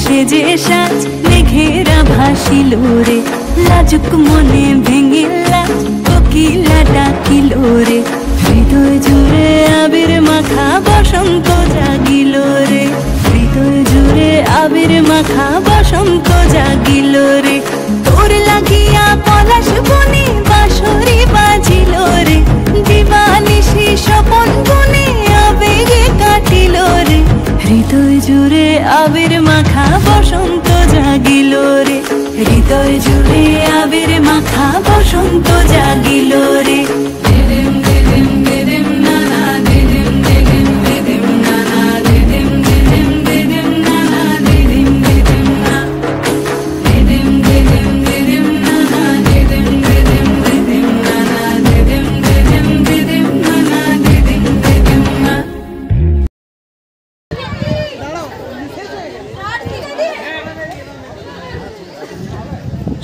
সেজে সাজ মেঘেরা ভাসিল রে, লাজুক মনে ভেঙিলা কোকিলা ডাকিল রে, হৃদয় জুড়ে আবির মাখা বসন্ত জাগিল রে, হৃদয় জুড়ে আবির মাখা বসন্ত জাগিল রে, তোর লাগিয়া পলাশ বনে বাঁশরি বাজিল রে, দিবানিশি স্বপন বনে আবেগে কাটিল রে, হৃদয় জুড়ে আবির মাখা বসন্ত জাগিল রে, হৃদয় জুড়ে আবির মাখা বসন্ত জাগিল রে।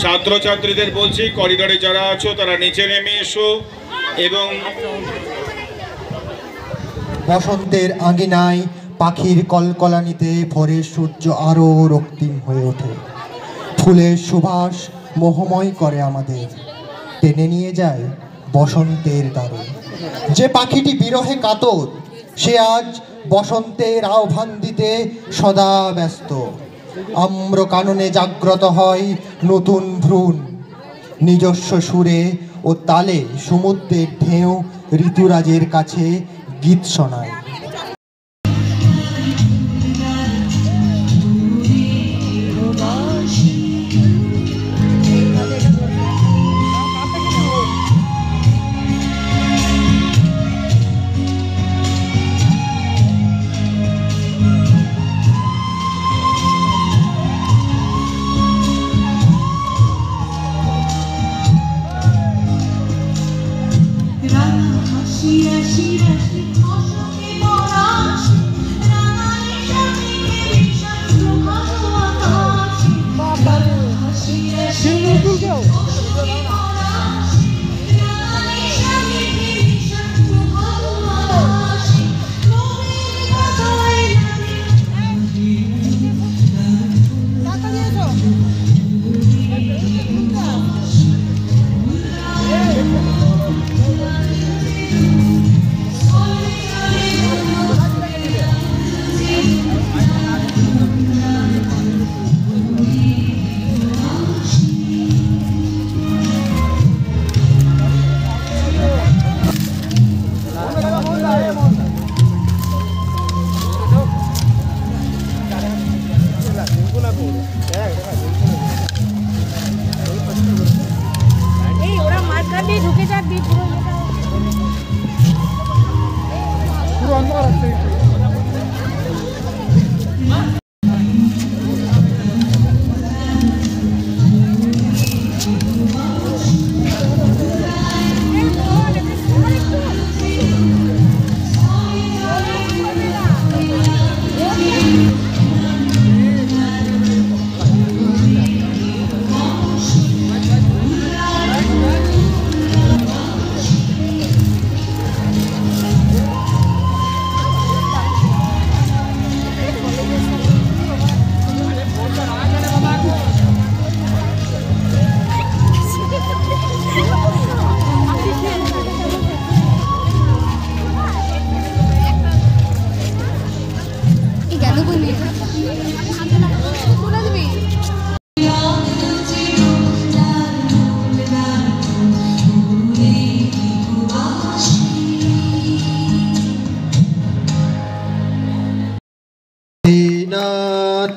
ছাত্রছাত্রীদের বলছি করিডোরে যারা আছো তারা নিচে নেমে এসো এবং বসন্তের আঙিনায় পাখির কলকলানিতে ভোরের সূর্য আরো রক্তিম হয়ে ওঠে, ফুলের সুবাস মোহময় করে আমাদের, টেনে নিয়ে যায় বসন্তের দ্বারে। যে পাখিটি বিরহে কাতর সে আজ বসন্তের আহ্বান দিতে সদা ব্যস্ত, আম্র কাননে জাগ্রত হয় নতুন ভ্রূণ, নিজস্ব সুরে ও তালে সমুদ্রের ঢেউ ঋতুরাজের কাছে গীত শোনায়।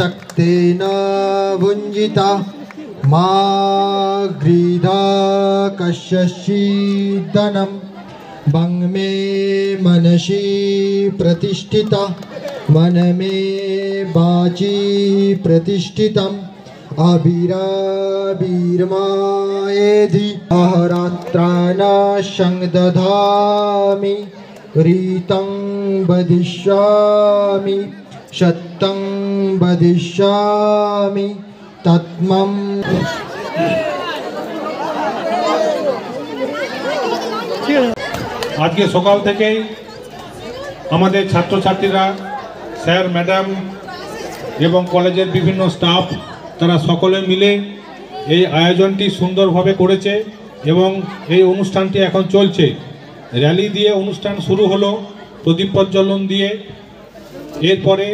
तक्तेन भुञ्जिता मा गृधा कश्यचिदनं वं मे मनसि प्रतिष्ठिता मन मे वाचि प्रतिष्ठितम् अविराविर्मायेधि अहरात्राणाशं दधामि रीतं वदिष्यामि सत्यं वदिष्यामि तत्मं। আজকে সকাল থেকেই আমাদের ছাত্রছাত্রীরা স্যার ম্যাডাম এবং কলেজের বিভিন্ন স্টাফ তারা সকলে মিলে এই আয়োজনটি সুন্দরভাবে করেছে এবং এই অনুষ্ঠানটি এখন চলছে। র্যালি দিয়ে অনুষ্ঠান শুরু হলো, প্রদীপ প্রজ্বলন দিয়ে। এরপরে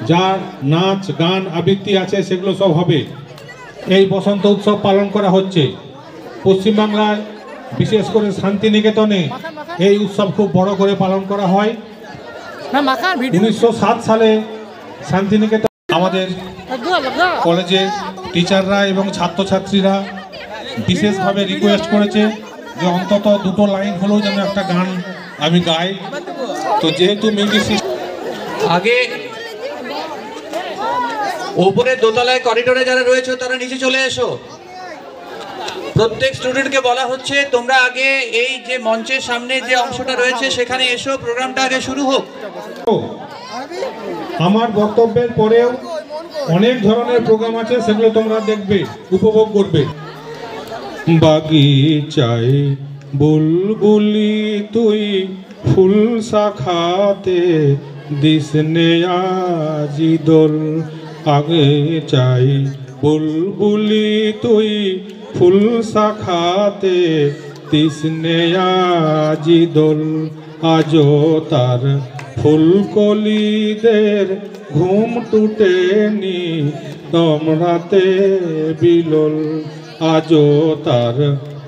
যা নাচ গান আবৃত্তি আছে সেগুলো সব হবে। এই বসন্ত উৎসব পালন করা হচ্ছে পশ্চিমবাংলায়, বিশেষ করে শান্তিনিকেতনে এই উৎসব খুব বড় করে পালন করা হয়। 1907 সালে শান্তিনিকেতন আমাদের কলেজের টিচাররা এবং ছাত্রছাত্রীরা বিশেষভাবে রিকোয়েস্ট করেছে যে অন্তত দুটো লাইন হলেও যেন একটা গান আমি গাই। তো যেহেতু মিউজিক আগে উপরে দোতলায় করিডোরে যারা রয়েছে তারা নিচে চলে এসো। প্রত্যেক স্টুডেন্টকে বলা হচ্ছে তোমরা আগে এই যে মঞ্চের সামনে যে অংশটা রয়েছে সেখানে এসো, প্রোগ্রামটা আগে শুরু হোক। আমার বক্তব্যের পরেও অনেক ধরনের প্রোগ্রাম আছে, সেগুলো তোমরা দেখবে, উপভোগ করবে। বাগিচায় বুলবুলি তুই ফুল শাখাতে দিসনে আজি দোল, আগে চাই বুলবুলি তুই ফুল শাখাতে দিসনে আজি দোল, আজো তার ফুলকলিদের ঘুম টুটেনি তোমরাতে বিলোল, আজো তার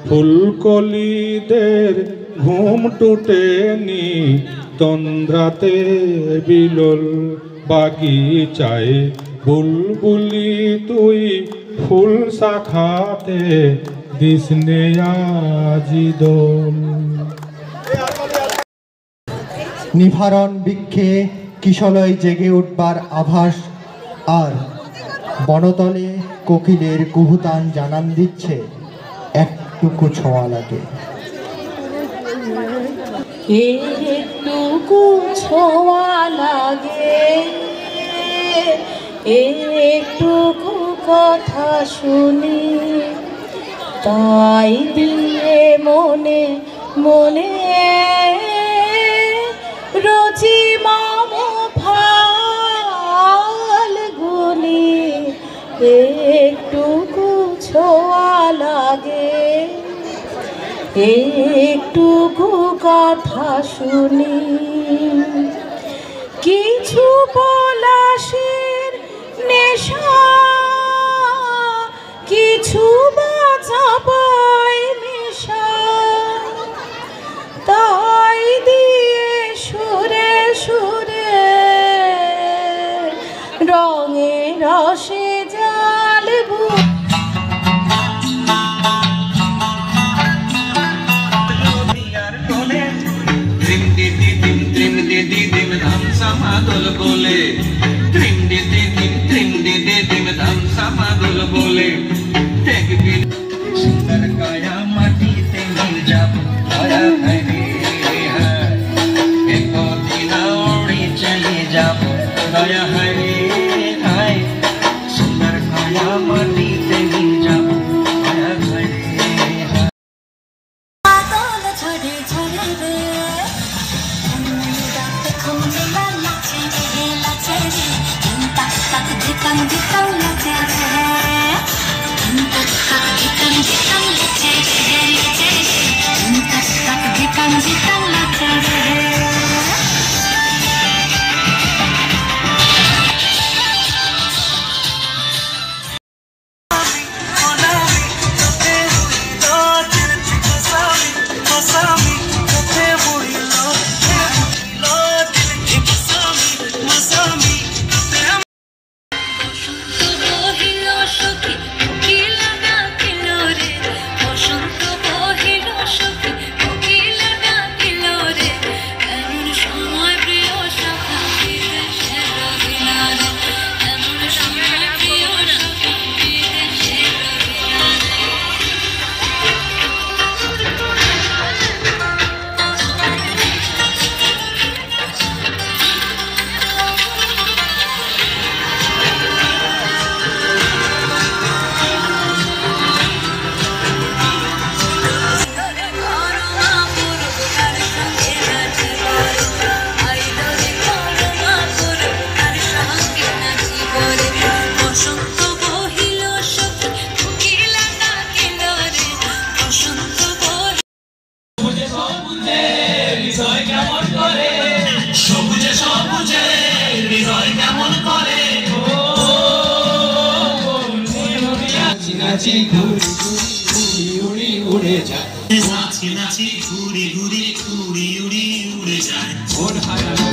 ফুলকলিদের ঘুম টুটেনি তন্দ্রাতে বিলোল, বাগিচায় বুলবুলি তুই ফুল শাখাতে দিসনে আজি দোল। নিভারণ বৃক্ষে কিশলয় জেগে উঠবার আভাস, আর বনতলে কোকিলের কুহুতান জানান দিচ্ছে একটুকু ছোঁয়া লাগে। একটুকু ছোঁয়া লাগে, একটুকু কথা শুনি, তাই দিয়ে মনে মনে রোজি মাম ফাল্গুনি, একটুকু ছোঁয়া লাগে, একটুকু কথা শুনি, কিছু পলাশের নেশা, কিছু বাজা পায় নেশা, তাই দিয়ে সুরে সুরে রঙে রসে জালবো। बोले त्रिम दे दिम धाम समादुल बोले सुंदर काया माटी ते मिल जाब आया हरे एक दिन उड़ी चली जाब दया हरे हाय, सुंदर काया माटी ते मिल जाब आया हरे बादल झड़े झड़े रे, নাচি ঘুরি ঘুরি উড়ি উড়ে যায় নাচি নাচি ঘুরি ঘুরি উড়ি উড়ি উড়ে যায় ওর হারা